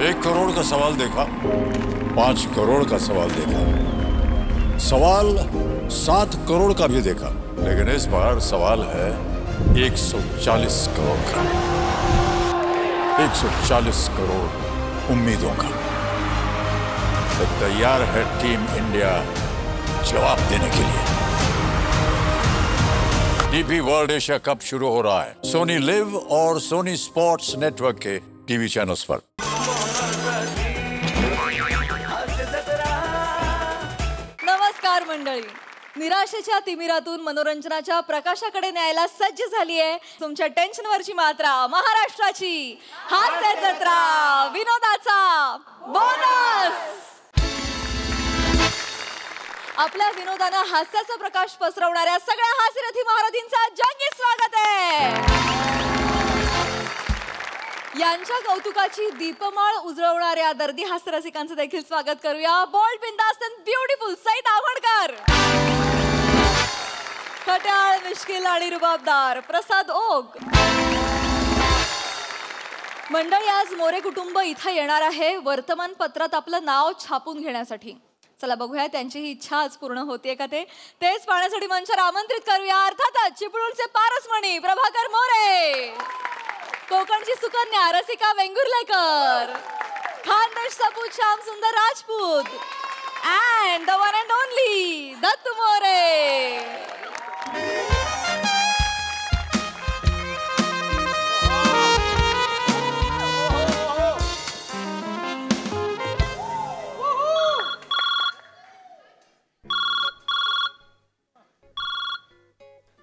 1 करोड़ का सवाल देखा, 5 करोड़ का सवाल देखा, सवाल 7 करोड़ का भी देखा, लेकिन इस बार सवाल है 140 करोड़ का। 140 करोड़ उम्मीदों का। तो तैयार है टीम इंडिया जवाब देने के लिए। डीपी वर्ल्ड एशिया कप शुरू हो रहा है सोनी लिव और सोनी स्पोर्ट्स नेटवर्क के टीवी चैनल्स पर। नमस्कार मंडळी, निराशेच्या तिमिरातून मनोरंजनाच्या प्रकाशाकडे न्यायला सज्ज झाली आहे तुमच्या टेन्शनवरची मात्रा, महाराष्ट्राची हास्य जत्रा, विनोदाचा बोनस। आपल्या विनोदानं हास्याचा प्रकाश पसरवणाऱ्या सगळ्या हास्यरथी महारथींचा जंगी स्वागत आहे। यांच्या कौतुकाची दीपमाळ उजळवणाऱ्या दर्दी हास्यरसिकांचं देखील स्वागत करूया। बोल्ड, बिंदास्त अँड ब्युटिफुल सईद आवडकर, खट्याळ, मिश्किल आणि रुबाबदार प्रसाद ओग। मंडळी, आज मोरे कुटुंब इथं येणार आहे वर्तमानपत्रात आपलं नाव छापून घेण्यासाठी। चला बघूया त्यांची ही इच्छा आज पूर्ण होतीये का तेच पाहण्यासाठी मंचावर आमंत्रित करूया अर्थातच चिपळूणचे पारसमणी प्रभाकर मोरे, कोकणची सुकन्या रसिका वेंगुर्लेकर, खानदेश सपूत श्याम सुंदर Rajput and the one and only Dattu More.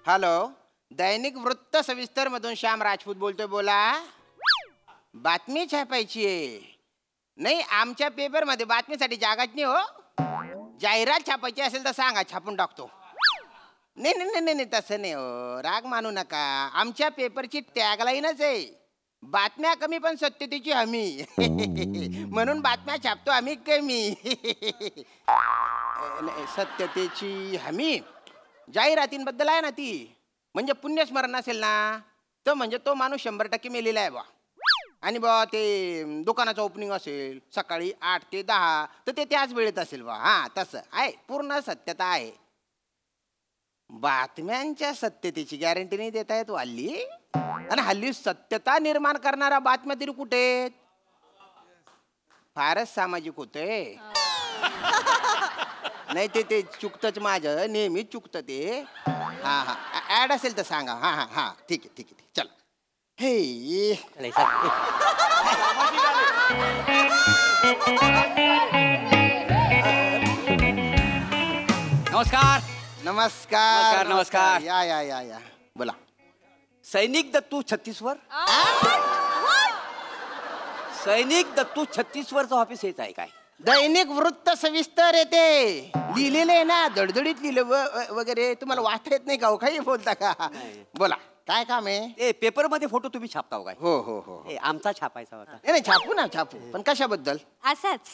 Hello, दैनिक वृत्त सविस्तर मधून श्याम राजपूत बोलतोय। बोला, बातमी छापायची आहे? नाही, आमच्या पेपर मध्ये बातमीसाठी जागाच नाही हो। जाहिरात छापायची असेल तर सांगा, छापून टाकतो। नाही नाही नाही नाही तसं नाही हो, राग मानू नका। आमच्या पेपरची टॅगलाईनच आहे, बातम्या कमी पण सत्यतेची हमी। म्हणून बातम्या छापतो आम्ही कमी। सत्यतेची हमी जाहिरातींबद्दल आहे ना ती, म्हणजे पुण्यस्मरण असेल ना तर म्हणजे तो माणूस 100% मेलेला आहे बा। आणि बा ते दुकानाचं ओपनिंग असेल सकाळी 8 ते 10 तर ते त्याच वेळेत असेल बा। हा, तसं आहे, पूर्ण सत्यता आहे। बातम्यांच्या सत्यतेची गॅरंटी नाही देता येत हल्ली। आणि हल्ली सत्यता निर्माण करणारा बातम्या तरी कुठे? फारच सामाजिक होते। नाही ते चुकतच, माझं नेहमी चुकतं ते। हा हा, ऍड असेल तर सांगा। हा हा हा, ठीक आहे ठीक आहे, चल। हे नमस्कार नमस्कार नमस्कार। या या या या, बोला। सैनिक दत्तू छत्तीसवर, सैनिक दत्तू छत्तीसवरचं ऑफिस हेच आहे काय? दैनिक वृत्त सविस्तर येते लिहिलेले आहे ना, दडदडीत लिहिलं वगैरे। तुम्हाला वाचता येत नाही का? काही बोलता का? बोला, काय काम आहे? ते पेपर मध्ये फोटो तुम्ही छापताव काय? हो हो हो, आमचा छापायचा होता। नाही छापू ना, छापू, पण कशाबद्दल? असंच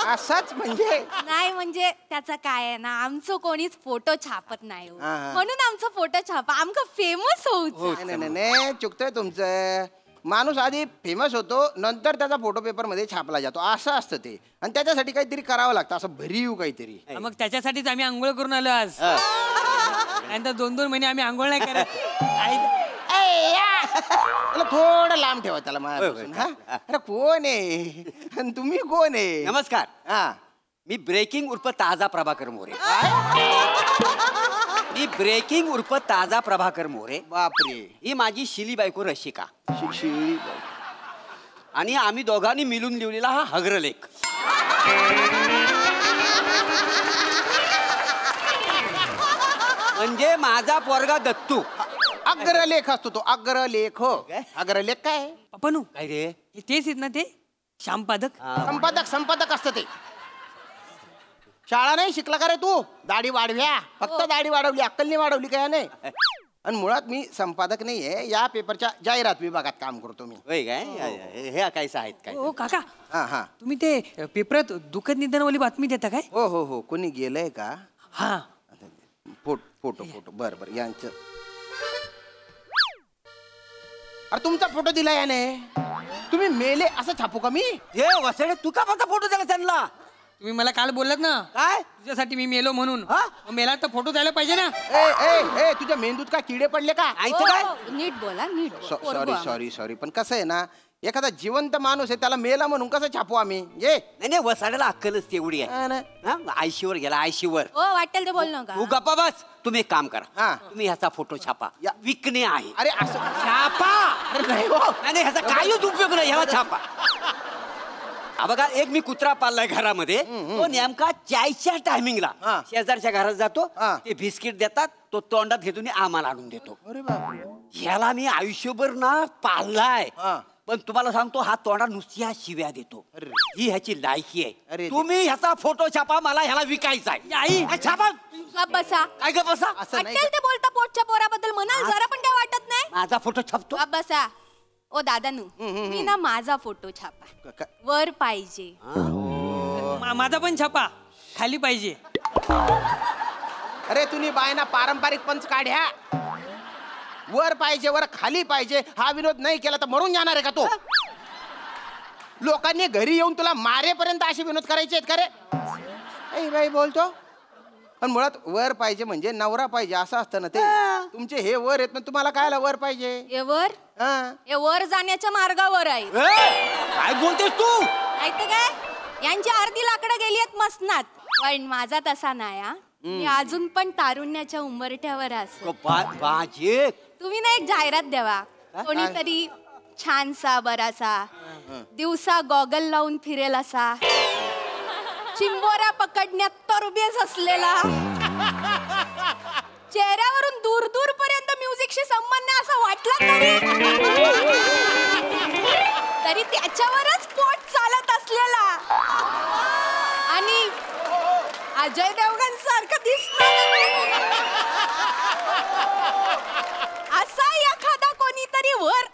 असंच म्हणजे? नाही म्हणजे त्याचं काय आहे ना, आमचं कोणीच फोटो छापत नाही हो। हा. म्हणून आमचा फोटो छापा, आमका फेमस होऊ। नाही नाही, चुकतंय तुमचं। माणूस आधी फेमस होतो, नंतर त्याचा फोटो पेपर मध्ये छापला जातो, असं असतं ते। आणि त्याच्यासाठी काहीतरी करावं लागतं, असं भरीव काहीतरी। मग त्याच्यासाठीच आम्ही आंघोळ करून आलो आज। नंतर 2-2 महिने आम्ही आंघोळ नाही करत। थोडं लांब ठेवा त्याला माझ्यापासून। अरे कोण आहे आणि तुम्ही कोण आहे? नमस्कार, हा, मी ब्रेकिंग उर्फ ताजा प्रभाकर मोरे। मी ब्रेकिंग उर्फ ताजा प्रभाकर मोरे। बापरे, ही माझी शिली बायको रशिका, शिक्षी। आणि आम्ही दोघांनी मिळून लिहिलेला हा हग्रलेख। म्हणजे माझा पोरगा दत्तू। अग्रलेख असतो तो, अग्रलेख। हो, अग्रलेख काय? पप्पानू काय रे? तेच आहेत ना ते श्यामपादक? संपादक असतं ते। शाळा नाही शिकला का रे तू? दाढी वाढव्या, फक्त दाढी वाढवली, अक्कल नाही वाढवली काय? नाही। आणि मुळात मी संपादक नाहीये, या पेपरच्या जाहिरात विभागात काम करतो मी। होय काय? हे काय आहेत काय? हो काका, हा हा, तुम्ही ते पेपरात दुःखद निधनावाली बातमी देता काय? हो हो हो, कोणी गेलंय का? हा, फोटो फोटो, बर बर, यांचं अरे तुमचा फोटो दिला याने. तुम्ही मेले असं छापू का मी? हे वसडे तू का माझा फोटो दिला त्यांना? तुम्ही मला काल बोललात ना काय तुझ्यासाठी मी मेलो म्हणून. हा? मग मेला तर फोटो द्यायला पाहिजे ना. ए तुझ्या मेंदूत का किडे पडले का? ऐकतं काय? नीट बोला नीट बोला. सॉरी पण कसं आहे ना, एखादा जिवंत माणूस आहे त्याला मेला म्हणून कसं छापू आम्ही? ये नाही नाही वसाड्याला अक्कलच तेवढी आहे. हा ना. हा? आयशीवर गेला आयशीवर. हो वाटेल ते बोल नका. तू गप्पा बस. तुम्ही एक काम हा. करा. तुम्ही ह्याचा फोटो छापा. या. विकणे आहे. अरे असं छापा. अरे नाही हो. नाही ह्याचा काहीच उपयोग नाही. ह्याला छापा. हा बघा एक मी कुत्रा पाळलाय घरामध्ये. तो नेमका चायच्या टायमिंगला हा. शेजारच्या घरात जातो. हा. ते बिस्किट देतात. तो तोंडात घेतो आणि आम्हाला आणून देतो. अरे बापरे. ह्याला मी आयुष्यभर ना पाळलाय. हा. पण तुम्हाला सांगतो हा तोंडात नुसती ह्या शिव्या देतो. अरे. ही ह्याची लायकी आहे. अरे. तुम्ही ह्याचा फोटो छापा. मला ह्याला विकायचा आहे. आई. हा, छापा. गप बसा. काय ग बसा. असं नाही वाटेल ते बोलता पोटच्या पोराबद्दल म्हणाल जरा पण काय वाटत नाही. माझा फोटो छापतो. गप बसा. ओ दादानू मी ना माझा फोटो छापा. का- वर पाहिजे. माझा पण छापा खाली पाहिजे. अरे तुम्ही बायना पारंपरिक पंच काढ्या. वर पाहिजे वर खाली पाहिजे हा विनोद नाही केला तर मरून जाणार आहे का तो? लोकांनी घरी येऊन तुला मारेपर्यंत असे विनोद करायचे आहेत का रे? ऐ बाई बोलतो. पण मुळात वर पाहिजे म्हणजे नवरा पाहिजे असं असतं ना ते. तुमचे हे वर आहेत पण तुम्हाला कायला वर पाहिजे? हे वर हा. हे वर जाण्याच्या मार्गावर आहे. काय बोलतेस तू? माहिती काय यांची अर्धी लाकडं गेली आहेत मसनात. पण माझा तसा नाही हा. मी अजून पण तारुण्याच्या उंबरठ्यावर असं. बाजे तुम्ही ना एक जाहिरात द्यावा. कोणीतरी छानसा बरासा दिवसा गॉगल लावून फिरेल असा चिंबोऱ्या पकडण्यात तरबेज असलेला चेहऱ्यावरून दूर दूर पर्यंत म्युझिकशी संबंध असं वाटलं तरी त्याच्यावरच पोट चालत असलेला आणि अजय देवगण सारखं दिसत असा एखादा कोणीतरी वर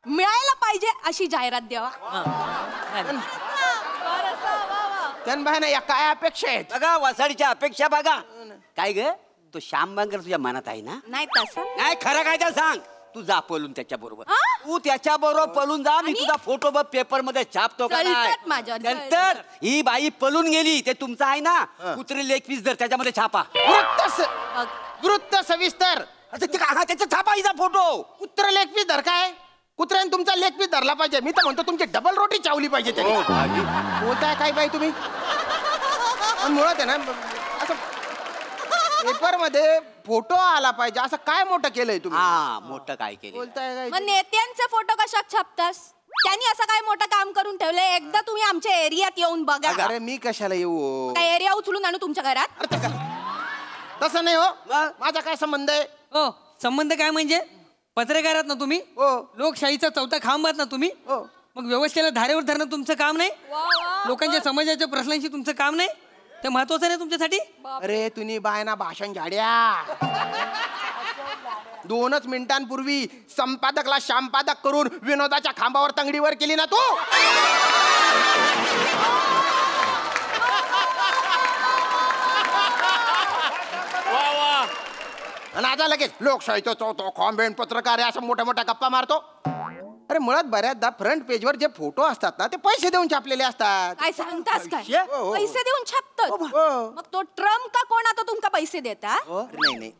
मिळायला पाहिजे अशी जाहिरात द्यावा. त्यांना या काय अपेक्षा आहेत? बघा वसाडीच्या अपेक्षा बघा. काय ग तो श्याम बांगर तुझ्या मनात आहे ना? नाही तसं नाही खरं काय तर सांग. तू जा पळून त्याच्या बरोबर. आ? तू त्याच्या बरोबर पळून जा. मी आणि? तुझा फोटो बघ पेपर मध्ये छापतो का जळतात माझ्यावर, नंतर ही बाई पळून गेली ते तुमचं आहे ना कुत्री लेग पीस धर त्याच्यामध्ये छापा. वृत्त सविस्तर. त्याचा छापा हिचा फोटो. कुत्र लेग पीस धर काय? कुत्र्याने तुमचा लेग पीस धरला पाहिजे. मी तर म्हणतो तुमची डबल रोटी चावली पाहिजे त्याने. बोलताय काय बाई तुम्ही? पण मुळात आहे ना असं पेपर मध्ये फोटो आला पाहिजे असं काय मोठं केलंय तुम्ही? हा मोठं काय केलं. बोलताय काय? मग नेत्यांचे फोटो कशात छापतास? त्यांनी असं काय मोठं काम करून ठेवलंय. एकदा तुम्ही आमच्या एरियात येऊन बघा. अरे मी कशाला येऊ? काय एरिया उचलून आणू तुमच्या घरात? तसं नाही हो. माझा काय संबंध आहे? हो संबंध काय म्हणजे पत्रकारात ना तुम्ही. हो. लोकशाहीचा चौथा खांब आहात ना तुम्ही. हो. मग व्यवस्थेला धारेवर धरणं तुमचं काम नाही. लोकांच्या समाजाच्या प्रश्नांशी तुमचं काम नाही. ते महत्वाचं नाही तुमच्यासाठी. अरे तुम्ही बायना भाषण झाड्या. 2च मिनिटांपूर्वी संपादकला संपादक करून विनोदाच्या खांबावर तंगडीवर केली ना तू. आणि आता लगेच लोकशाहीचा चौथा खांब पत्रकार आहे असं मोठ्या मोठ्या गप्पा मारतो. अरे मुळात बऱ्याचदा फ्रंट पेजवर जे फोटो असतात ना ते पैसे देऊन छापलेले असतात. काय सांगतास काय? हो, हो. पैसे देऊन छापतात. हो. मग तो ट्रम्प का कोण आता तुमका पैसे देता? अरे नाही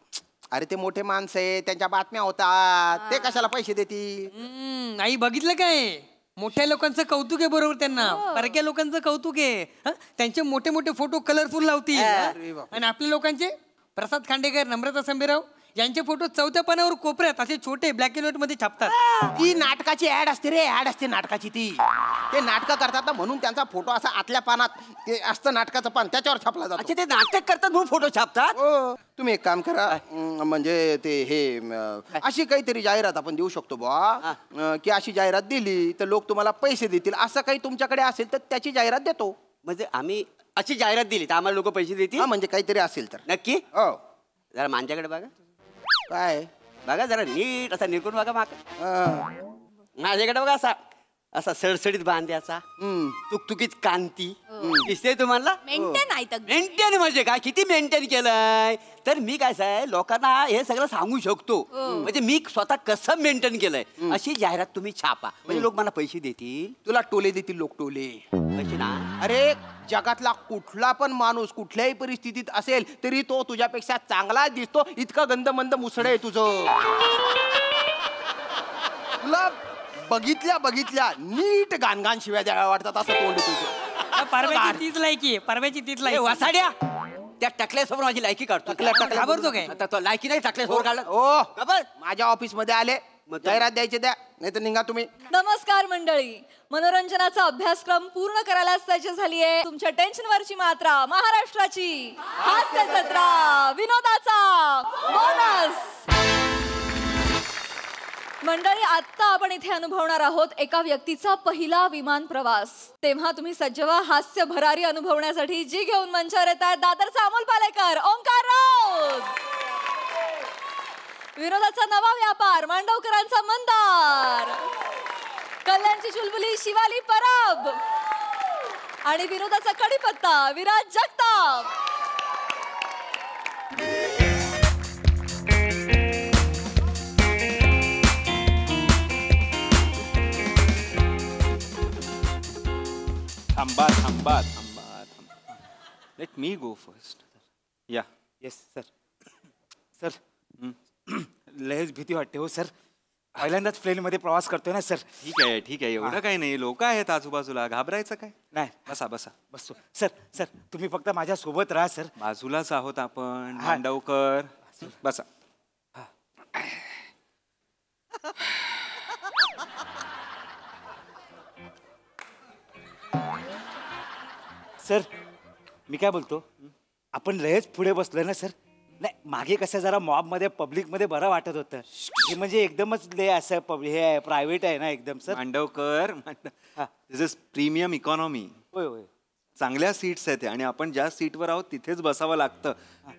अरे ते मोठे माणसं आहे त्यांच्या बातम्या होतात ते कशाला पैसे देतील? आई बघितलं काय मोठ्या लोकांचं कौतुक आहे बरोबर त्यांना. परक्या लोकांचं कौतुक आहे. हं? त्यांचे मोठे मोठे फोटो कलरफुल लावतील. आणि आपल्या लोकांचे प्रसाद खांडेकर नम्रता संभेराव यांचे फोटो चौथ्या पानावर कोपऱ्यात असे छोटे ब्लॅक अँड व्हाईट मध्ये छापतात. ती नाटकाची ऍड असते रे. ऍड असते नाटकाची. ती ते नाटकं करतात ना म्हणून त्यांचा फोटो असा आतल्या पानात ते असतं नाटकाचं पान त्याच्यावर छापला जातो. अच्छा ते नाटक करतात म्हणून फोटो छापतात. हो तुम्ही एक काम करा म्हणजे ते हे अशी काहीतरी जाहिरात आपण देऊ शकतो बुवा की अशी जाहिरात दिली तर लोक तुम्हाला पैसे देतील असं काही तुमच्याकडे असेल तर त्याची जाहिरात देतो. म्हणजे आम्ही अशी जाहिरात दिली तर आम्हाला लोक पैसे देतील. हा म्हणजे काहीतरी असेल तर नक्की. हो. जरा माझ्याकडे बघा. काय बघा जरा नीट असा निरकून बघा माग. हा. माझ्याकडे बघा असा असा सडसडीत बांध्याचा तुकतुकीत कांती दिसते तुम्हाला मेंटेन आहे तर मेंटेन म्हणजे काय किती मेंटेन केलंय तर मी काय आहे लोकांना हे सगळं सांगू शकतो म्हणजे मी स्वतः कसं मेंटेन केलंय अशी जाहिरात तुम्ही छापा म्हणजे लोक मला पैसे देतील तुला टोले देतील लोक टोले पैसे ना अरे जगातला कुठला पण माणूस कुठल्याही परिस्थितीत असेल तरी तो तुझ्यापेक्षा चांगला दिसतो. इतकं गंदमंद मुसड आहे तुझं. तुला बघितल्या नीट गाणगान शिव्या द्याव्या वाटतात असं तोंड तुझं. परव्याची तीच लायकी आहे, परव्याची तीच ए, लायकी. वासाड्या त्या टकल्यासमोर माझी लायकी काढतो घाबरतो काय? आता तो लायकी नाही टकल्यासमोर काढला ओ खबर माझ्या ऑफिस मध्ये आले जाहिरात द्यायची द्या नाही तर निघा तुम्ही. नमस्कार मंडळी. मनोरंजनाचा अभ्यासक्रम पूर्ण करायला सज्ज झाली आहे तुमच्या टेन्शनवरची मात्रा महाराष्ट्राची हास्य जत्रा विनोदाचा बोनस. मंडळी आत्ता आपण इथे अनुभवणार आहोत एका व्यक्तीचा पहिला विमान प्रवास. तेव्हा तुम्ही सज्ज व्हा हास्य भरारी अनुभवण्यासाठी. जी घेऊन मंचावर येत आहेत दादरचा अमोल पालेकर, ओंकार राऊत. विनोदाचा नवा व्यापार मांडवकरांचा मंदार, कल्याणची चुलबुली शिवाली परब आणि विनोदाचा कडीपत्ता विराज जगताप. थांबा. लेट मी गो फर्स्ट. या येस सर. लयच भीती वाटते हो सर. पहिल्यांदाच प्लेनमध्ये प्रवास करतोय ना सर. ठीक आहे एवढं काही नाही. लोक आहेत आजूबाजूला, घाबरायचं काय नाही बसा बसतो सर. तुम्ही फक्त माझ्या सोबत राहा सर. बाजूलाच आहोत आपण. मांडवकर बसा. सर मी काय बोलतो आपण लयच पुढे बसलोय ना सर. नाही मागे कसं जरा मॉब मध्ये पब्लिक मध्ये बरं वाटत होतं. हे म्हणजे एकदमच लय असं हे प्रायव्हेट आहे ना एकदम sir. Mandavkar this is premium economy. होय चांगल्या सीट्स आहेत आणि आपण ज्या सीटवर आहोत तिथेच बसावं लागतं.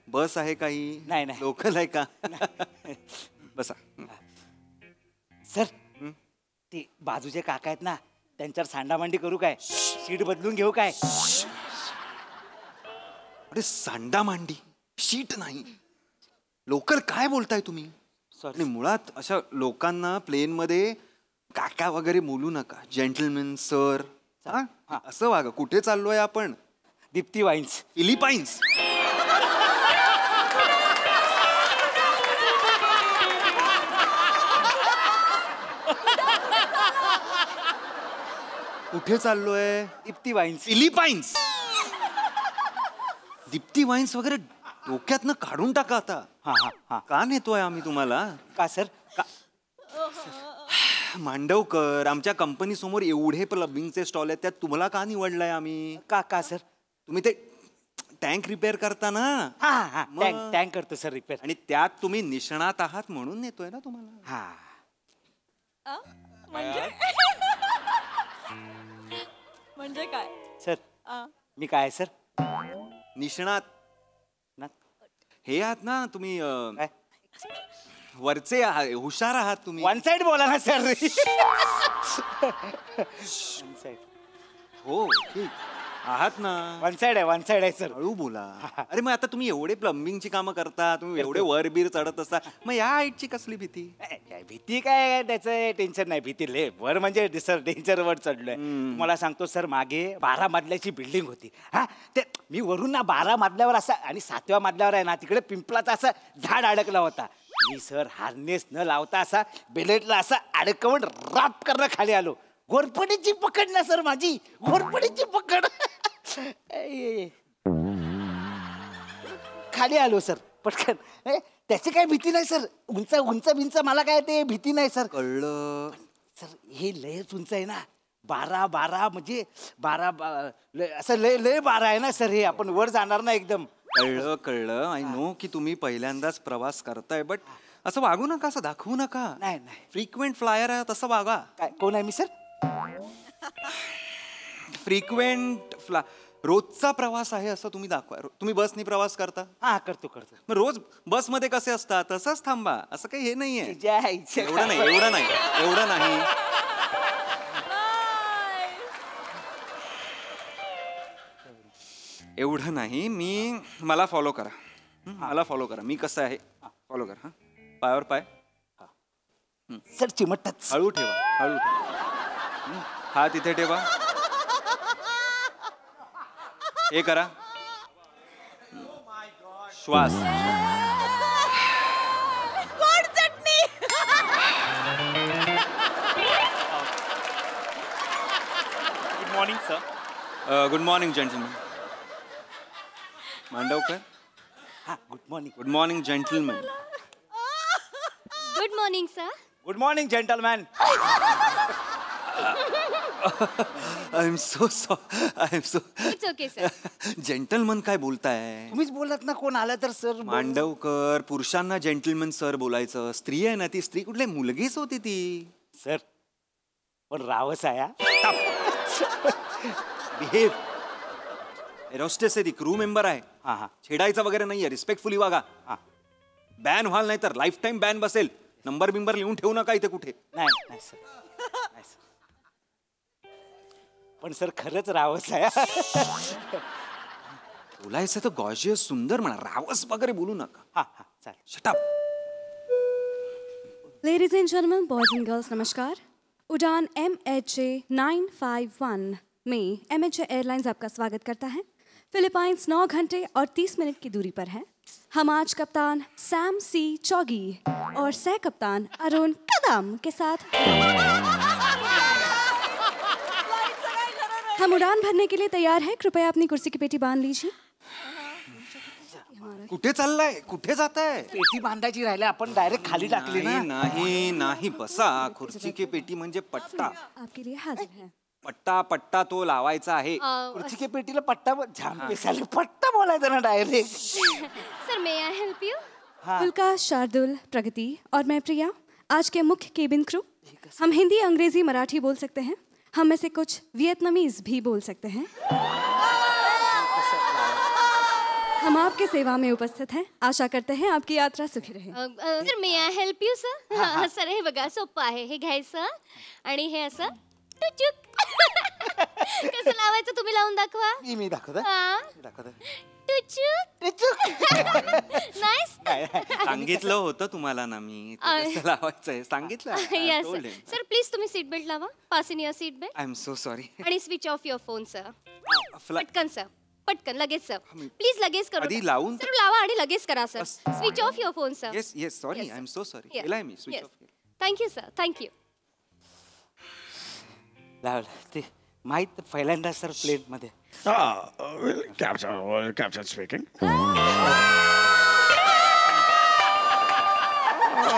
बस आहे काही नाही. लोकल आहे का? बसा सर. ते बाजूचे काका आहेत ना त्यांच्यावर सांडामांडी करू काय? सीट बदलून घेऊ काय? अरे सांडा मांडी शीट नाही. लोकल काय बोलताय तुम्ही? आणि मुळात अशा लोकांना प्लेन मध्ये काका वगैरे बोलू नका. जेंटलमॅन सर असं वागा. कुठे चाललोय आपण? Deepti wines, Philippines. कुठे चाललोय? Deepti wines, Philippines. Deepti wines वगैरे डोक्यातनं काढून टाका आता. हा का नेतोय आम्ही तुम्हाला? का सर? मांडवकर आमच्या कंपनी समोर एवढे प्लंबिंगचे स्टॉल आहेत त्यात तुम्हाला का निवडलाय आम्ही? का सर? तुम्ही ते टँक रिपेअर करता ना? हा टँक करतो सर रिपेअर. आणि त्यात तुम्ही निष्णात आहात म्हणून नेतोय ना तुम्हाला. हा म्हणजे काय सर? मी काय सर? निष्णात ना हे आहात ना तुम्ही. काय वरचे आहात, हुशार आहात तुम्ही. वन साइड बोला ना सर. हो ठीक आहात ना. वन साइड आहे सर. हळू बोला. अरे मग आता तुम्ही एवढे प्लंबिंगची कामं करता, तुम्ही एवढे वर बीर चढत असता, मग या हाईटची कसली भीती? भीती काय त्याचं टेन्शन नाही. भीती लय वर म्हणजे सर डेंजर वर चढलोय. मला सांगतो सर मागे 12 मजल्याची बिल्डिंग होती. हा ते मी वरून ना 12 मजल्यावर असा आणि 7व्या मजल्यावर आहे ना तिकडे पिंपळाचा असं झाड अडकला होता. मी सर हार्नेस न लावता असा बेलेटला असा अडकवून राप करणं खाली आलो. घोरपडीची पकड ना सर माझी. घोरपडीची पकड. खाली आलो सर पटकन. त्याची काही भीती नाही सर. उंच बिंच मला काय ते भीती नाही सर. कळलं सर हे लयच उंच आहे ना. 12 म्हणजे 12 असं लय 12 आहे ना सर. हे आपण वर जाणार ना एकदम. कळलं. आय नो की तुम्ही पहिल्यांदाच प्रवास करताय, बट असं वागू नका, असं दाखवू नका. नाही फ्रिक्वेंट फ्लायर आहे तसं वागा. काय कोण आहे मी सर? फ्रिक्वेंट रोजचा प्रवास आहे असं तुम्ही दाखवा. तुम्ही बसनी प्रवास करता? हा करतो. मग रोज बसमध्ये कसे असतात तसंच थांबा. असं काही हे नाहीये. एवढं एवढं नाही. एवढं नाही, मला फॉलो करा. मला फॉलो करा. मी कसं आहे फॉलो करा. हा, पायावर पाय. सर चिमटतात. हळू ठेवा, हळू. हात इथे ठेवा. हे करा. श्वास. Good morning sir. Good morning gentleman. Mandavkar. हा good morning. Good morning gentleman. Good morning sir. Good morning gentleman. I am so it's okay sir. Gentleman काय बोलताय? तुम्हीच बोलत ना, कोण आलं तर सर. मांडवकर, पुरुषांना जेंटलमन सर बोलायचं. स्त्री आहे ना ती, स्त्री कुठली मुलगीच होती ती. सर पण रावस आहे. बिहेव. एरोस्टेस आहे ती, क्रू मेंबर आहे. हा हा. छेडायचं वगैरे नाहीये, रिस्पेक्टफुली वागा. हा. बॅन व्हाल नाही तर लाईफ टाईम बॅन बसेल. नंबर बिंबर लिहून ठेवू नका इथे कुठे. नाही नाही सर, नाही सर. पण सर खरंच रावस आहे. बोलायचं तर गॉर्जियस सुंदर म्हणा, रावस वगैरे बोलू नका. हा हा चालेल. Shut up. Ladies and gentlemen, boys and girls, नमस्कार. उड़ान MHA 951 में MHA एयरलाइंस आपका स्वागत करता है. फिलीपाइंस 9 घंटे और 30 मिनट की दूरी पर है. हम आज कप्तान सैम सी चौगी और सह कप्तान अरुण कदम के साथ हम उड़ान भरने के लिए तैयार हैं. कृपया अपनी कुर्सी की पेटी बांध लीजिए. कुठे चाललाय? कुठे जाताय? पेटी बांधायची राहिले, आपण डायरेक्ट खाली टाकली ना. नाही नाही, बसा. खुर्ची की पेटी म्हणजे पट्टा. आपके लिए हाजिर है. पट्टा तो लावायचा आहे. खुर्ची के पेटीला पट्टा झाम पेसाले पट्टा बोलायचं ना direct. Sir may I help you? Ulka, Shardul, Pragati और मैं प्रिया आज के मुख्य केबिन क्रू. हम हिंदी, अंग्रेजी, मराठी बोल सकते हैं. हम में से कुछ वियतनामीज भी बोल सकते हैं. हम आपके सेवा में उपस्थित हैं. आशा करते हैं आपकी यात्रा सुखी रहे. Sir may I help you sir? Sir हे बघा सोपं आहे. हे घ्यायचं आणि हे असं टुचुक. कसं लावायचं तुम्ही लावून दाखवा. मी दाखवतो. हा. दाखवतो. टुचुक. नाईस. सांगितलं होतं तुम्हाला ना मी कसं लावायचंय. सांगितलं. Yes sir. प्लीज तुम्ही सीट बेल्ट लावा. Fasten your seat belt. I am so sorry. आणि switch off your phone sir. पटकन सर, पटकन लगेच सर. प्लीज लगेच करा. आधी लावून सर लावा आणि लगेच करा sir. Switch off your phone sir. Yes yes sorry. I am so sorry. केलाय मी switch off. Thank you sir. Thank you. लावलं ते माहित पहिल्यांदा सर प्लेन मध्ये. Captain speaking.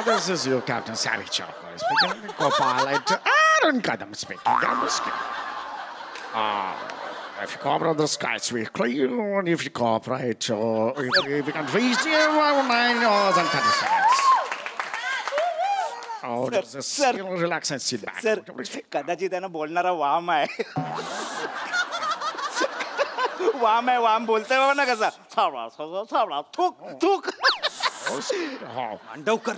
This is your Captain Sally Chopper speaking. Co-pilot Arun Kadam speaking. If you cooperate, the skies will clear. And if you cooperate, if we can reach the 9 hours and 30 seconds. Sir, relax and sit back. Sir कदाचित त्यांना बोलणारा वाम आहे. वाम बोलतोय बाबा ना कसा. सावळा थूक थूक. मांडवकर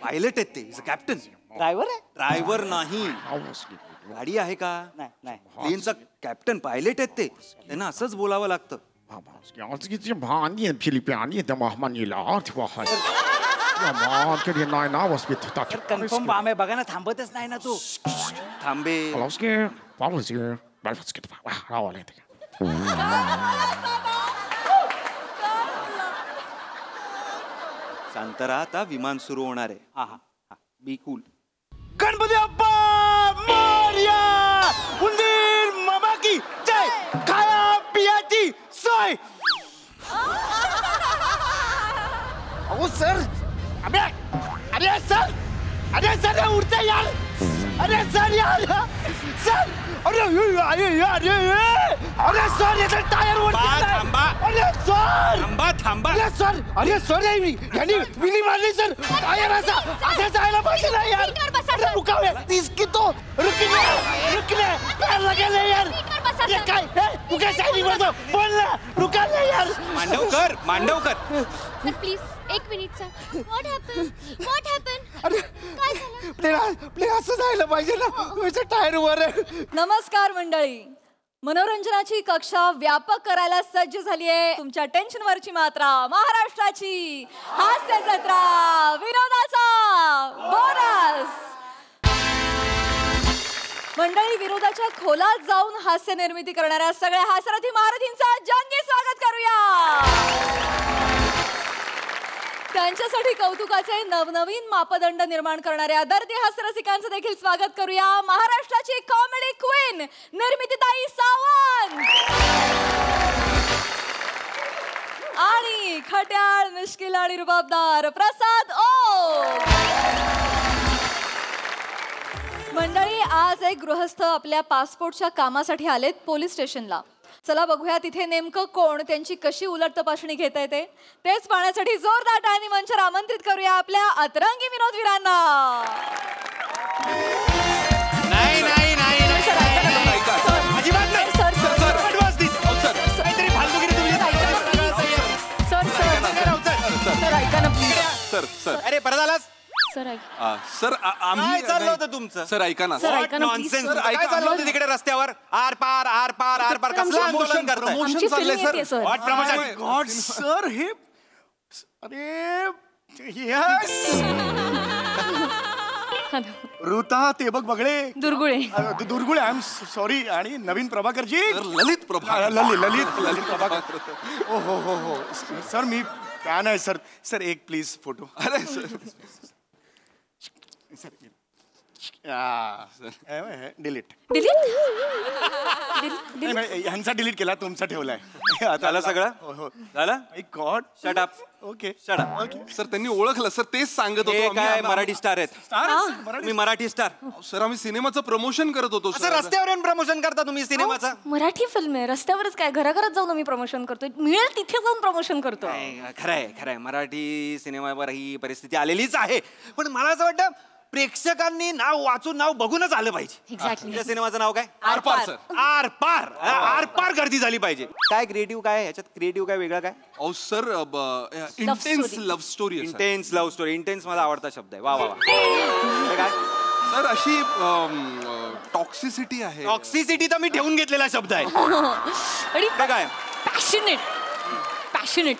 पायलट आहेत ते. कॅप्टन. ड्रायव्हर आहे. ड्रायव्हर नाही. गाडी आहे का? नाही. प्लेनचा कॅप्टन पायलट आहेत ते. त्यांना असंच बोलावं लागतं. कन्फर्म वाम आहे बघा ना. थांबतच नाही ना तू. थांबे. शांतरा, आता विमान सुरू होणार आहे. हा हा. Be cool. गणपती बाप्पा मोरया. उंदीर मामा की जय. खाया पियाची सोय. अहो सर. अरे सर उडते यार. अरे सर यार. सर अरे सर याचा टायर थांबा. थांबा. अरे सर यांनी विली मारली सर. टायर असं जायला पाहिजे ना यार. अरे रुकावे. इसकी तो रुकने टायर लगेल यार. ये काय तू काय साइडिंग करतो. बोल ना. रुका ना यार. मांडवकर. सर प्लीज एक मिनिट सर. What happen? अरे काय झालं? प्लेन असं जायला पाहिजे ना. टायर वर. नमस्कार मंडळी. मनोरंजनाची कक्षा व्यापक करायला सज्ज झाली आहे तुमच्या टेन्शनवरची मात्रा महाराष्ट्राची हास्य जत्रा विनोदाचा बोनस. मंडळी, विरोधाच्या खोलात जाऊन हास्य निर्मिती करणाऱ्या सगळ्या हास्यरथी महारथींचा जंगी स्वागत करूया. त्यांच्यासाठी कौतुकाचे नवनवीन मापदंड निर्माण करणाऱ्या दर्दी हास्यरसिकांचं देखील स्वागत करूया. महाराष्ट्राची कॉमेडी क्वीन निर्मितीताई सावंत आणि खट्याळ, मिश्किल आणि रुबाबदार प्रसाद ओक. मंडळी, आज एक गृहस्थ आपल्या पासपोर्टच्या कामासाठी आलेत पोलीस स्टेशनला. चला बघूया तिथे नेमकं कोण, त्यांची कशी उलट तपासणी घेता येते तेच पाहण्यासाठी जोरदार टाळ्यांनी मंचावर आमंत्रित करूया आपल्या अतरंगी विनोदवीरांना. नाही नाही नाही अजिबात नाही. काहीतरी फालतूगिरी तुम्ही. सर ऐका ना प्लीज. सर सर अरे परत आलास. सर सर काय चाललं होतं तुमचं? सर ऐका ना. नॉनसेन्स. काय चाललं होतं तिकडे रस्त्यावर? आर पार आर पार आर पार कसलं आंदोलन करताय? प्रमोशन चाललंय sir. What promotion? God sir हे अरे यस ऋता ते बघळे Durgule Durgule I am sorry. आणि नवीन प्रभाकरजी ललित प्रभा ललित प्रभाकर. ओ हो हो हो सर मी काय नाही सर. सर एक प्लीज फोटो. अरे सर डिलीट. डिलीट ह्यांचा डिलीट केला, तुमचा ठेवलाय. झालं सगळं? हो हो झालं? God. Shut up. Okay shut up. Okay sir त्यांनी ओळखलं सर, तेच सांगत हे होतो काय आम्ही. मराठी स्टार आहेत. मी मराठी स्टार. सर आम्ही सिनेमाचं प्रमोशन करत होतो असं रस्त्यावर येऊन प्रमोशन करता तुम्ही सिनेमाचं? मराठी फिल्म आहे, रस्त्यावरच काय घराघरात जाऊन आम्ही प्रमोशन करतोय. मिळेल तिथे जाऊन प्रमोशन करतो. खरंय खरंय. मराठी सिनेमावर ही परिस्थिती आलेलीच आहे. पण मला असं वाटतं प्रेक्षकांनी नाव वाचून नाव बघूनच आलं पाहिजे. एक्झॅक्टली. त्या सिनेमाचं नाव काय? आरपार सर. आर पार. आर पार गर्दी झाली पाहिजे. काय क्रिएटिव्ह काय ह्याच्यात? क्रिएटिव्ह काय वेगळं काय? अहो sir intense love story. Intense love story. Intense मला आवडता शब्द आहे. वा वा वा. काय सर अशी टॉक्सिसिटी आहे. टॉक्सिसिटी तर मी ठेवून घेतलेला शब्द आहे. ते काय? पॅशनेट पॅशनेट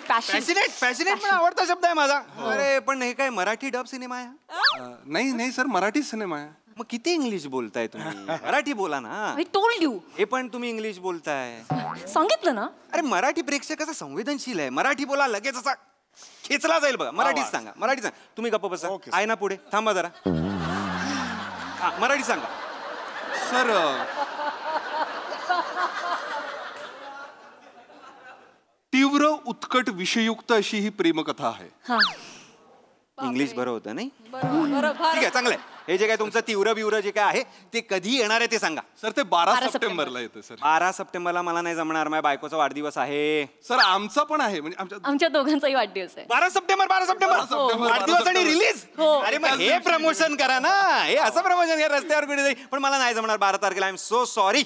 पण आवडता शब्द आहे माझा. अरे पण हे काय मराठी डब सिनेमा आहे? नाही नाही सर, मराठी सिनेमा आहे. मग किती इंग्लिश बोलताय तुम्ही? मराठी बोला ना. I told you. हे पण तुम्ही इंग्लिश बोलताय. सांगितलं ना. अरे मराठी प्रेक्षक असा संवेदनशील आहे. मराठी बोला लगेच असा खेचला जाईल बघा. मराठीच सांगा. मराठी सांगा. तुम्ही गप्प बसा. आहे ना पुढे? थांबा जरा. मराठी सांगा. सर तीव्र उत्कट विषयुक्त अशी ही प्रेमकथा आहे. इंग्लिश बरं होतं नाही? बरं ठीक आहे, चांगलं आहे. हे जे काय तुमचं तीव्र बिव्र जे काय आहे ते कधी येणार आहे ते सांगा. सर ते 12 सप्टेंबरला येतं सर. 12 सप्टेंबरला मला नाही जमणार. माझ्या बायकोचा वाढदिवस आहे. सर आमचा पण आहे, म्हणजे आमच्या दोघांचाही वाढदिवस आहे. 12 सप्टेंबर. वाढदिवस आणि रिलीज. अरे मग हे प्रमोशन करा ना. हे असं प्रमोशन करा रस्त्यावर कुठे जाईल. पण मला नाही जमणार 12 तारखेला. I am so sorry.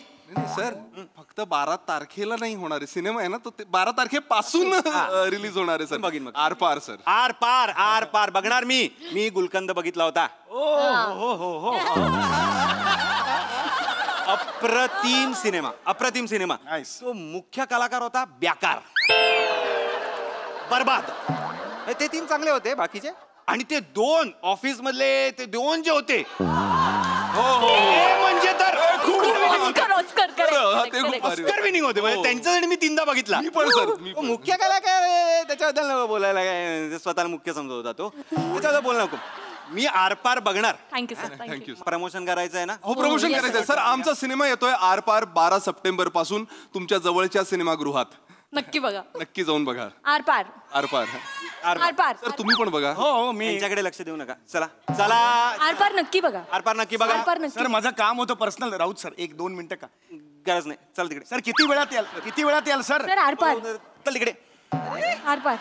Sir फक्त 12 तारखेला नाही होणार आहे. सिनेमा आहे ना तो 12 तारखेपासून रिलीज होणार आहे सर. बघीन मग. आर पार सर. आर पार बघणार मी गुलकंद बघितला होता. अप्रतिम सिनेमा. तो मुख्य कलाकार होता बेकार, बर्बाद. ते 3 चांगले होते, बाकीचे. आणि ते 2 ऑफिस मधले ते 2 जे होते म्हणजे तर ऑस्कर विनिंग होते. त्यांच्यासाठी मी 3दा बघितला. मुख्य कलाकार त्याच्याबद्दल बोलायला काय, स्वतःला मुख्य समजत होता तो. त्याच्याबद्दल बोलणार नको. मी आरपार बघणार. Thank you sir. थँक्यू. प्रमोशन करायचं आहे ना? हो प्रमोशन करायचं आहे सर. आमचा सिनेमा येतोय आरपार 12 सप्टेंबर पासून तुमच्या जवळच्या सिनेमागृहात. नक्की बघा. नक्की जाऊन बघा. आरपार. सर तुम्ही पण बघा. हो मी त्यांच्याकडे लक्ष देऊ नका. चला आरपार नक्की बघा. आरपार नक्की बघा. सर माझं काम होतं पर्सनल. राऊत सर 1-2 मिनिटं का? गरज नाही. चल तिकडे. सर किती वेळात याल सर? सर आरपार. चल तिकडे. आरपार.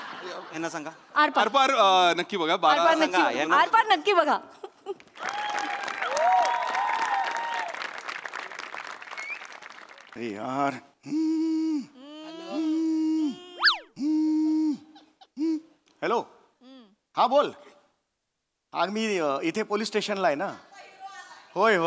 यांना सांगा. आरपार नक्की बघा. आरपार नक्की बघा. अरे यार. हॅलो. हा बोल. हा मी इथे पोलीस स्टेशनला आहे ना. होय.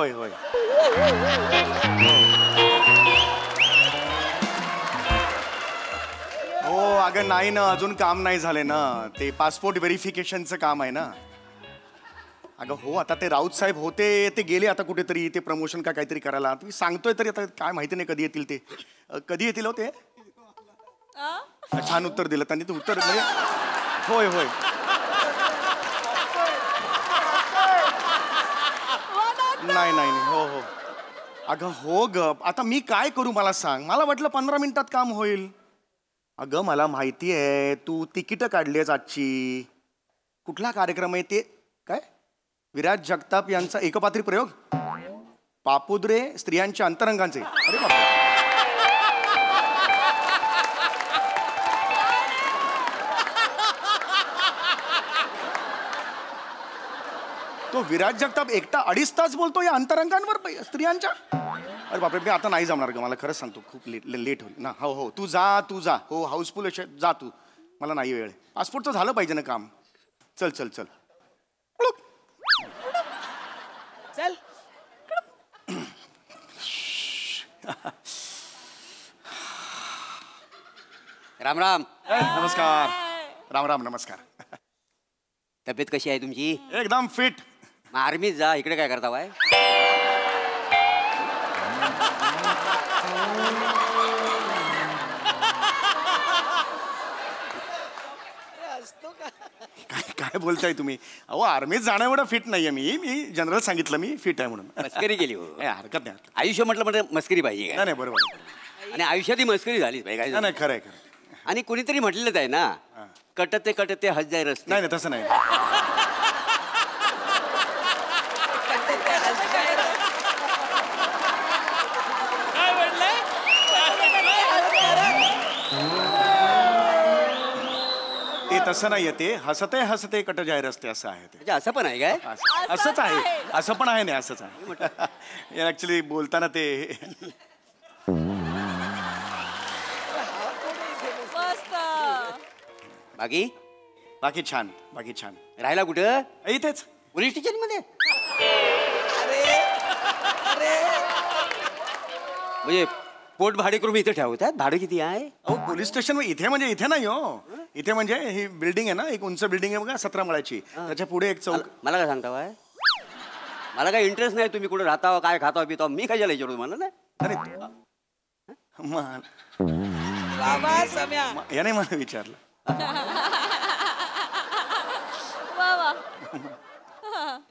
अगं नाही ना, अजून काम नाही झाले ना, ते पासपोर्ट व्हेरिफिकेशनचं काम आहे ना. अगं हो, आता ते राऊत साहेब होते, ते गेले आता कुठेतरी, ते प्रमोशन का काहीतरी करायला. तुम्ही सांगतोय तरी आता काय माहिती नाही कधी येतील ते. कधी येतील हो ते? छान उत्तर दिलं त्यांनी. ते उत्तर म्हणजे होय होय. नाही नाही नाही, हो हो. अगं हो ग, आता मी काय करू मला सांग. मला वाटलं 15 मिनिटात काम होईल. अगं मला माहिती आहे तू तिकीट काढली आहेस आजची. कुठला कार्यक्रम आहे ते? काय विराज जगताप यांचा एकपात्री प्रयोग, पापुद्रे स्त्रियांच्या अंतरंगांचे. अरे बापरे. तो विराज जगताप एकटा 2.5 तास बोलतो या अंतरंगांवर स्त्रियांच्या. अरे बापरे, मी आता नाही जमणार ग, मला खरंच सांगतो, खूप लेट होईल ना. हो हो, तू जा हो, हाऊसफुल जा तू, मला नाही वेळ. पासपोर्टचं झालं पाहिजे ना काम. चल चल चल चल. राम राम. नमस्कार. राम राम. नमस्कार. तब्येत कशी आहे तुमची? एकदम फिट. आर्मीत जा, इकडे काय करता बाय? काय बोलताय तुम्ही? अहो आर्मीत जाणं एवढं फिट नाहीये मी जनरल सांगितलं मी फिट आहे म्हणून. मस्करी केली हो. हरकत नाही. आयुष्य म्हटलं म्हणजे मस्करी पाहिजे. नाही बरोबर. आणि आयुष्यात ही मस्करी झालीच पाहिजे. नाही खरंय खरं. आणि कुणीतरी म्हटलेलंच आहे ना, कटते कटते हस जाय रस्ते. नाही तसं नाही. ते तसं नाहीये, ते हसते हसते कट जाय रस्ते असं आहे ते. असं पण आहे काय? असंच आहे. असं पण आहे. नाही असंच आहे ऍक्च्युली बोलताना ते. बाकी बाकी छान. बाकी छान. राहिला कुठं? इथेच पोलीस स्टेशन मध्ये. म्हणजे पोट भाडे करून इथे ठेवतात. भाडं किती आहे? अहो पोलीस स्टेशन इथे म्हणजे इथे नाही हो. इथे म्हणजे ही बिल्डिंग आहे ना, एक उंच बिल्डिंग आहे बघा, 17 मळ्याची. त्याच्या पुढे एक चौक. मला काय सांगता बाय? मला काय इंटरेस्ट नाही तुम्ही कुठे राहता, काय खाता पिता. मी काय विचारू तुम्हाला? नाही अरे याने मला विचारलं.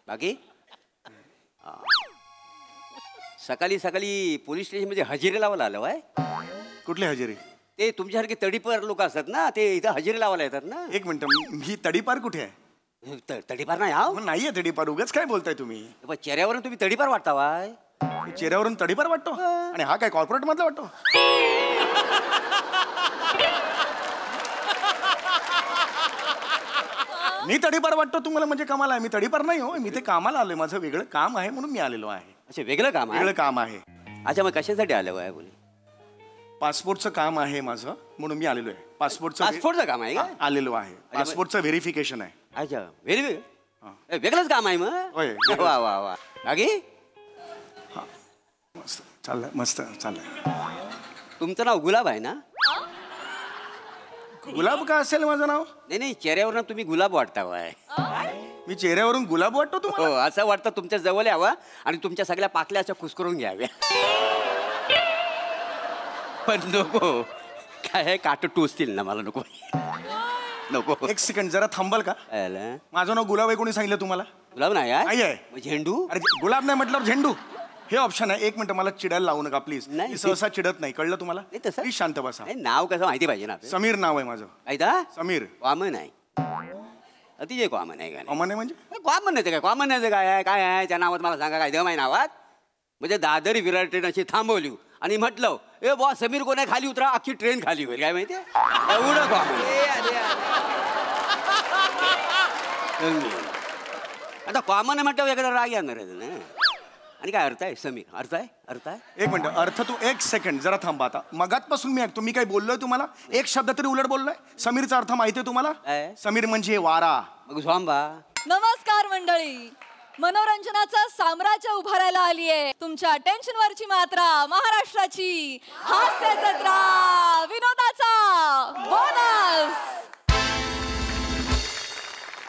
बाकी सकाळी सकाळी पोलीस स्टेशन मध्ये हजेरी लावायला आलो आहे. कुठली हजेरी? ते तुमच्यासारखे तडीपार लोक असतात ना, ते इथं हजेरी लावायला येतात ना. एक मिनिट, मी तडीपार कुठे आहे? तडीपार नाही हा. नाहीये तडीपार. उगाच काय बोलताय तुम्ही? चेहऱ्यावरून तुम्ही तडीपार वाटता वाय. चेहऱ्यावरून तडीपार वाटतो? आणि हा काय कॉर्पोरेट मधला वाटतो? मी तडीपार वाटतो तुम्हाला? म्हणजे कमाल आहे. मी तडीपार नाही हो, मी ते कामाला आलोय. माझं वेगळं काम आहे म्हणून मी आलेलो आहे. अच्छा, वेगळं काम आहे? वेगळं काम आहे. अच्छा, मग कशासाठी आलो आहे? बोले पासपोर्टचं काम आहे माझं म्हणून मी आलेलो आहे. पासपोर्टचं काम आहे का? आलेलो आहे. पासपोर्टचं व्हेरिफिकेशन आहे. अच्छा, वेगळंच काम आहे मग. होय. वा वा वा. बाकी मस्त चाललंय. मस्त चाललंय. तुमचं नाव गुलाब आहे ना? गुलाब का असेल माझं नाव? नाही नाही, चेहऱ्यावरून तुम्ही गुलाब वाटता वाय. मी चेहऱ्यावरून गुलाब वाटतो तुम्हाला? हो, असं वाटतं तुमच्या जवळ यावं आणि तुमच्या सगळ्या पाकल्या अशा खुसकरून घ्याव्या. पण नको, काय काट टोचतील ना, मला नको नको. एक सेकंड जरा थांबल का? माझं नाव गुलाब आहे. कोणी सांगितलं तुम्हाला? गुलाब नाही आहे. झेंडू? अरे गुलाब नाही म्हटल्यावर झेंडू हे ऑप्शन आहे. एक मिनिट, मला चिडायला लावू नका प्लीज. नाही, सहसा चिडत नाही, कळलं तुम्हाला? प्लीज शांत बसा. नाव कसं माहिती पाहिजे ना. समीर नाव आहे माझं. ऐका, समीर. कॉमन आहे, अतिशय कॉमन आहे. काय कॉमन आहे म्हणजे? कॉमन नाही काय? कॉमन नाही काय आहे? काय आहे त्या नावात मला सांगा. काय दम आहे नावात? म्हणजे दादर विरार ट्रेन अशी थांबवली आणि म्हटलं ए बॉ समीर कोण आहे, खाली उतरा, अख्खी ट्रेन खाली होईल. काय माहिती? एवढं कॉमन. आता कॉमन आहे म्हटलं एखादा राग येणार आहे ना. आणि काय अर्थ आहे समीर? अर्थ आहे? अर्थ आहे? एक मिनिट, अर्थ तू एक सेकंड जरा थांबा. आता मगातपासून मी ऐकतो. मी काय बोललोय तुम्हाला? एक शब्द तरी उलट बोललोय? समीरचा अर्थ माहिती आहे तुम्हाला? समीर म्हणजे वारा. मग स्वांबा. नमस्कार मंडळी, मनोरंजनाचं साम्राज्य उभारायला आली आहे. तुमच्या टेन्शन वरची मात्रा महाराष्ट्राची हास्य जत्रा विनोदाचा बोनस.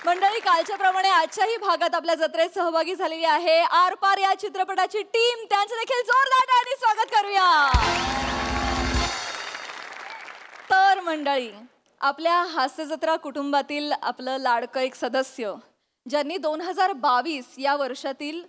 मंडळी, कालच्या प्रमाणे आजच्याही भागात आपल्या जत्रेत सहभागी झालेली आहे आरपार या चित्रपटाची टीम. त्यांचं देखील जोरदार टाळ्यांनी स्वागत करूया. तर मंडळी, आपल्या हास्य जत्रा कुटुंबातील आपलं लाडकं एक सदस्य, ज्यांनी 2022 या वर्षातील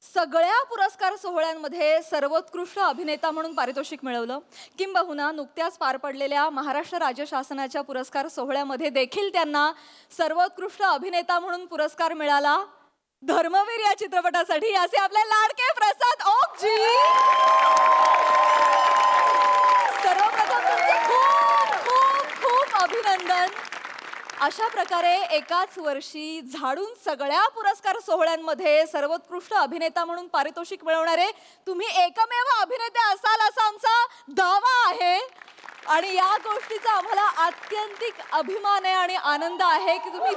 सगळ्या पुरस्कार सोहळ्यांमध्ये सर्वोत्कृष्ट अभिनेता म्हणून पारितोषिक मिळवलं, किंबहुना नुकत्याच पार पडलेल्या महाराष्ट्र राज्य शासनाच्या पुरस्कार सोहळ्यामध्ये देखील त्यांना सर्वोत्कृष्ट अभिनेता म्हणून पुरस्कार मिळाला. धर्मवीर या चित्रपटासाठी असे आपले लाडके प्रसाद ओकजी. सर्वप्रथम तुमचे खूप खूप खूप अभिनंदन. अशा प्रकारे एकाच वर्षी झाडून सगळ्या पुरस्कार सोहळ्यांमध्ये सर्वोत्कृष्ट अभिनेता म्हणून पारितोषिक मिळवणारे तुम्ही एकमेव अभिनेते असाल असा आमचा दावा आहे. आणि या गोष्टीचा आम्हाला आत्यंतिक अभिमान आहे आणि आनंद आहे की तुम्ही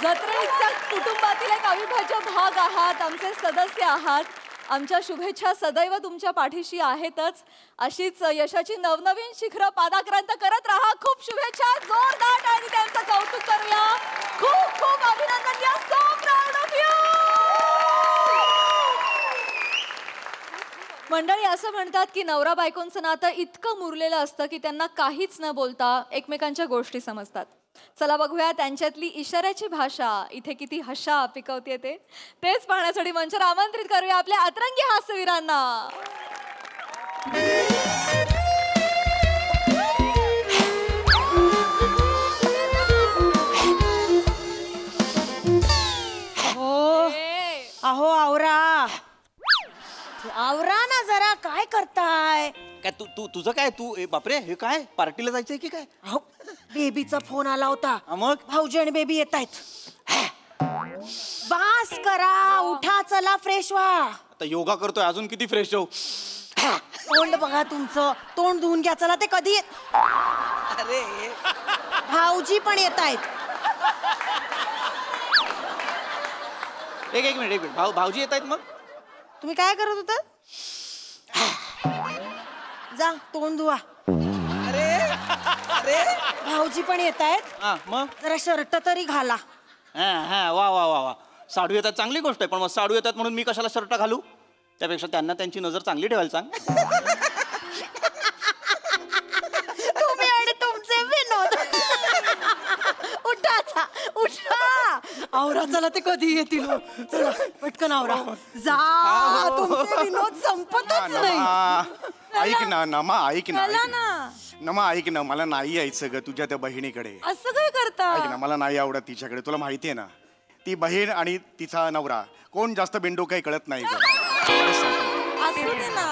जत्रेच्या कुटुंबातील एक अविभाज्य भाग आहात, आमचे सदस्य आहात. आमच्या शुभेच्छा सदैव तुमच्या पाठीशी आहेतच. अशीच यशाची नवनवीन शिखरं पादाक्रांत करत राहा. खूप शुभेच्छा, जोरदार आणि त्यांचं कौतुक करूया. खूप खूप अभिनंदन. या सो प्राऊड ऑफ यू. मंडळी, असं म्हणतात की नवरा बायकोंचं नातं इतकं मुरलेलं असतं की त्यांना काहीच न बोलता एकमेकांच्या गोष्टी समजतात. चला बघूया त्यांच्यातली इशाऱ्याची भाषा इथे किती हशा पिकवते तेच पाहण्यासाठी मंचावर आमंत्रित करूया आपल्या अतरंगी हास्यवीरांना. अहो आवरा ना जरा, काय करताय? काय तुझं काय बापरे, हे काय पार्टीला जायचंय की काय? अहो बेबीचा फोन आला होता. मग भाऊजी आणि बेबी येत आहेत. बास करा, उठा, चला फ्रेश व्हा. आता योगा करतोय, अजून किती फ्रेश होऊ? तोंड बघा तुमचं, तोंड धुवून घ्या. चला, ते कधी अरे भाऊजी पण येत आहेत. एक मिनिट भाऊजी येत आहेत. मग तुम्ही काय करत होता? जा तोंड धुवा. अरे भाऊजी पण येत आहेत. मग जरा शर्ट तरी घाला. वा वा वा वा, साडू येतात चांगली गोष्ट आहे, पण मग साडू येतात म्हणून मी कशाला शर्ट घालू? त्यापेक्षा त्यांना त्यांची नजर चांगली ठेवायला सांग. तुम्ही आणि तुमचे विनोद. उठा उठा, आवरा. चला, ते कधी येतील. चला पटकन आवरा. जा, तुमचे विनोद संपतच नाही. ऐक ना नमा, ऐक ना नमा, ऐक ना. मला नाही यायचं ग तुझ्या त्या बहिणीकडे. असं काय करता? ऐक ना, मला नाही आवडत तिच्याकडे. तुला माहिती आहे ना, ती बहीण आणि तिचा नवरा कोण जास्त बिंडो काही कळत नाही ग. असू दे ना.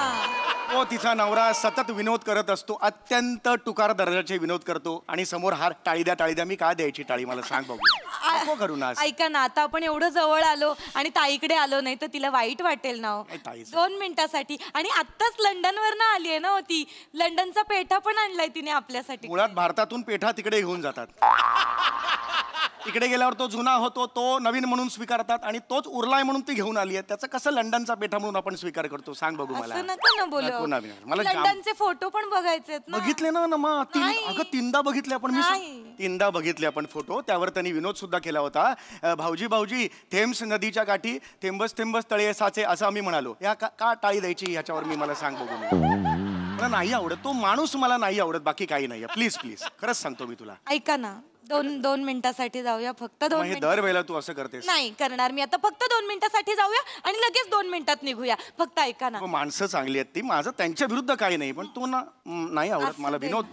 तो तिचा नवरा सतत विनोद करत असतो, अत्यंत टुकार दर्जाचे विनोद करतो, आणि समोर हार टाळी द्या. मी का द्यायची टाळी, मला सांग बघू. नको करू ना. ऐका ना, आता आपण एवढं जवळ आलो आणि ताईकडे आलो नाही तर तिला वाईट वाटेल ना. 2 मिनिटासाठी. आणि आत्ताच लंडनवरनं आली आहे ना ती. लंडनचा पेठा पण आणलाय तिने आपल्यासाठी. मुळात भारतातून पेठा तिकडे घेऊन जातात. तिकडे गेल्यावर तो जुना होतो, तो नवीन म्हणून स्वीकारतात, आणि तोच उरलाय म्हणून ती घेऊन आली आहे. त्याचा कसं लंडनचा पेठा म्हणून आपण स्वीकार करतो, सांग बघू मला. मला लंडनचे फोटो पण बघायचे. बघितले ना मग. अगं 3दा बघितले आपण. मी 3दा बघितले आपण फोटो. त्यावर त्यांनी विनोद सुद्धा केला होता. भाऊजी थेम्स नदीच्या काठी थेंबस तळे साचे, असं आम्ही म्हणालो. या का टाळी द्यायची ह्याच्यावर मी, मला सांग बघू. मला नाही आवडत तो माणूस, मला नाही आवडत, बाकी काही नाही. प्लीज खरंच सांगतो मी तुला. ऐका ना, 2 मिनिटासाठी जाऊया, फक्त 2 मिनिट. दरवेळेला तू असं करतेस. नाही करणार मी आता. फक्त 2 मिनिटासाठी जाऊया आणि लगेच 2 मिनिटात निघूया. फक्त ऐका ना. माणसं चांगली आहेत ती, माझं त्यांच्या विरुद्ध काही नाही, पण तू ना नाही आवडत मला विनोद.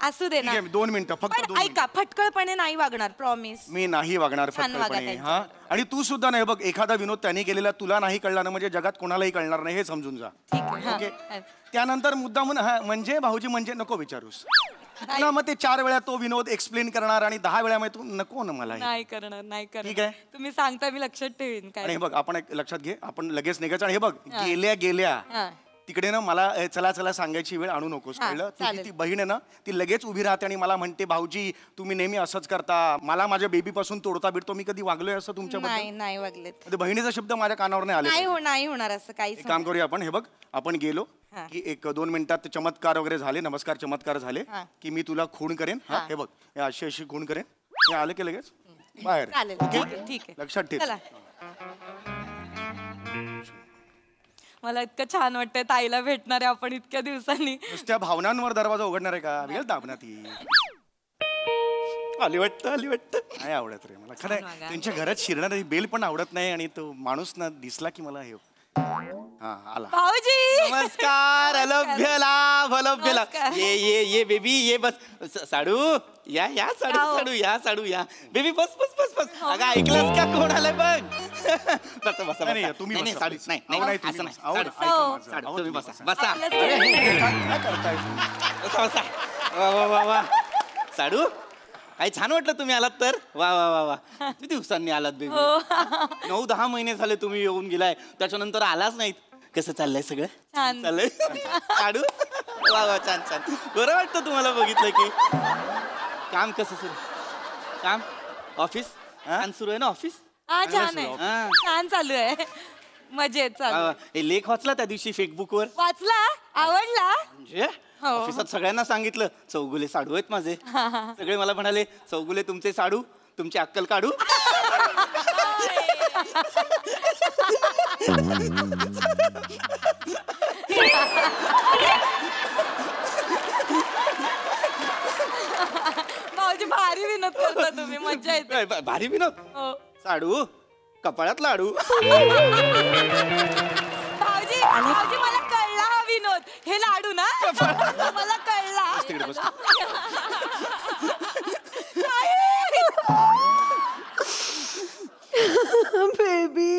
असू दे ना. 2 मिनिटं फक्त. ऐका, फटकळपणे नाही वागणार, प्रॉमिस. मी नाही वागणार फटकळपणे. हा, आणि तू सुद्धा नाही. बघ, एखादा विनोद त्यांनी केलेला तुला नाही कळला ना, म्हणजे जगात कोणालाही कळणार नाही, हे समजून जा. ओके. त्यानंतर मुद्दा म्हणजे भाऊजी म्हणजे नको विचारूस ना. मग ते 4 वेळा तो विनोद एक्सप्लेन करणार आणि 10 वेळा तू नको ना. मला नाही करणार. ठीक आहे, तुम्ही सांगता, मी लक्षात ठेवीन. आणि हे बघ, आपण एक लक्षात घे, आपण लगेच निघायचं. आणि हे बघ, गेल्या तिकडे ना मला चला चला सांगायची वेळ आणू नकोस, हा, कळलं? तुझी चालेल. ती बहीण आहे ना, ती लगेच उभी राहते आणि मला म्हणते, भाऊजी तुम्ही नेहमी असंच करता, मला माझ्या बेबी पासून तोडता बिडतो, मी कधी वागलोय असं तुमच्याबद्दल? नाही नाही वागलेत. ते बहिणीचा शब्द माझ्या कानावर नाही आले. नाही होणार असं काहीच एक काम करूया आपण, हे बघ, आपण गेलो हा. की 1-2 मिनिटात चमत्कार वगैरे झाले, नमस्कार चमत्कार झाले हा. की मी तुला खून करेन. हा, हे बघ, हे अशी अशी खून करेन, हे आलं की लगेच बाहेर. चालेल, ओके? ठीक आहे. लक्षात ठेव. चला. मला इतकं छान वाटतंय ताईला भेटणार आहे आपण इतक्या दिवसांनी. नुसत्या भावनांवर दरवाजा उघडणार आहे का? वेळ दाबना ती. आली वाटतं नाही आवडत रे मला, खरं आहे. त्यांच्या घरात शिरणार बेल पण आवडत नाही आणि तो माणूस ना दिसला की मला हे हा आला. भाऊजी नमस्कार. अलभ्य लाभ अलभ्य लाभ. ये बेबी ये बस. साडू या साडू या बेबी बस. अगं ऐकलंस का कोण आलंय बघ. बसा नाही, तुम्ही बसा, साडू please. नाही अहो, नाही, तुम्ही असं नाही. बसा. अहो, साडू, ऐका माझं. साडू, अहो, तुम्ही तुम्ही बसा. काय करताय? बसा. वा साडू काय छान वाटलं तुम्ही आलात तर. वा किती दिवसांनी आलात बेबी. 9-10 महिने झाले तुम्ही येऊन गेलाय, त्याच्यानंतर आलाच नाहीत. कसं चाललंय सगळं? छान चाललंय. साडू वा छान बरं वाटतं तुम्हाला बघितलं की. काम कसं सुरू? काम ऑफिस छान सुरू आहे ना? ऑफिस छान आहे, छान चालू आहे, मजेत चालू. हे लेख वाचला त्या दिवशी फेसबुक वर? वाचला, आवडला. म्हणजे ऑफिसात सगळ्यांना सांगितलं चौगुले साडू आहेत माझे. सगळे मला म्हणाले चौगुले तुमचे साडू, तुमची अक्कल काढू. भाऊजी भारी विनोद करता तुम्ही, मज्जा येते. भारी विनोद. साडू कपाळात लाडू. भाऊजी मला कळला हा विनोद. हे लाडू ना मला कळला. बेबी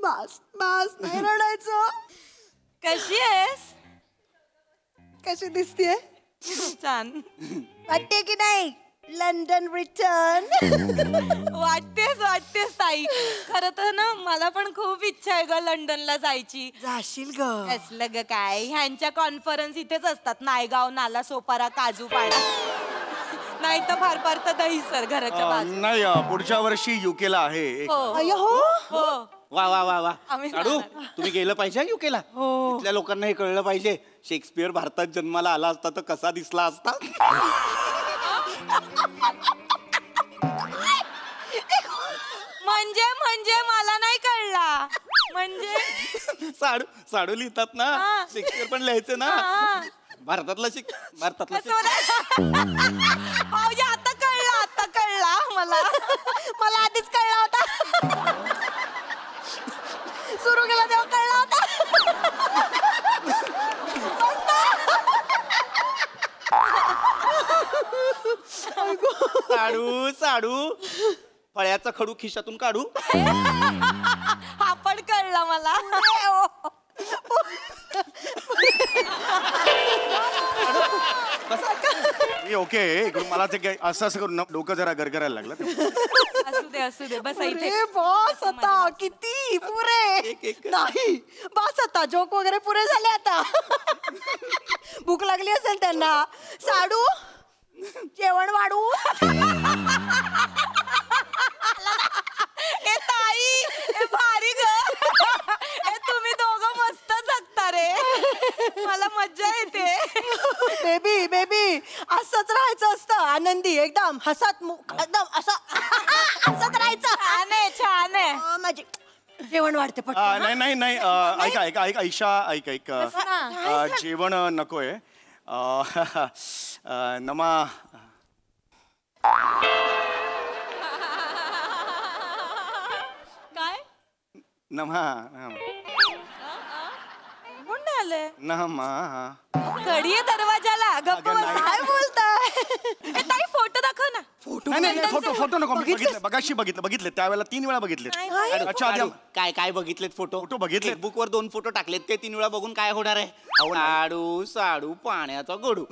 बस नाही रडायचं. कशी आहेस? कशी दिसतीये? छान वाटते की नाही? London return. वाटतेस ताई. खरं तर ना मला पण खूप इच्छा आहे ग लंडनला जायची. जाशील ग? असलं ग काय, ह्यांच्या कॉन्फरन्स इथेच असतात, नायगाव, नाला सोपारा, काजूपाडा, नाही तर फार तर दहीसर घराच्या बाजूला. नाही, पुढच्या वर्षी UK ला आहे. हो. वा आम्ही साडू तुम्ही गेलं पाहिजे युकेला. तिथल्या लोकांना हे कळलं पाहिजे शेक्सपियर भारतात जन्माला आला असता तर कसा दिसला असता. म्हणजे मला नाही कळला. म्हणजे साडू लिहितात ना, शेक्सपियर पण लिहायचे ना. भारतातला भाऊजी आता कळला मला आधीच कळला होता. सुरू केला तेव्हा कळला होता. साडू फळ्याचा खडू खिशातून काढू. हा पण कळला मला. ओके मला ते काय असं करून डोकं जरा गरगरायला लागलं. असू दे बस इथे. बस आता किती पुरे नाही. बस आता जोक वगैरे पुरे झाले. आता भूक लागली असेल त्यांना. साडू जेवण वाढू. ए ताई, ए भारी ग. ए तुम्ही दोघं मस्त जगता रे, मला मज्जा येते. बेबी असंच राहायचं असतं, आनंदी एकदम एकदम असं हसत राहायचं. छान आहे माझी जेवण वाढते पट. नाही ऐका ऐक जेवण नकोय. नमा काय नमा कोण आलंय? नमा कडी आहे दरवाजाला. गप्प बस. काय बोलताय? ए ताई फोटो दाखव ना. फोटो नको. बघितले त्यावेळेला 3 वेळा बघितले. अच्छा काय बघितलेत फोटो बघितले. बुक वर 2 फोटो टाकलेत, ते 3 वेळा बघून काय होणार आहे? साडू पाण्याचा गडू.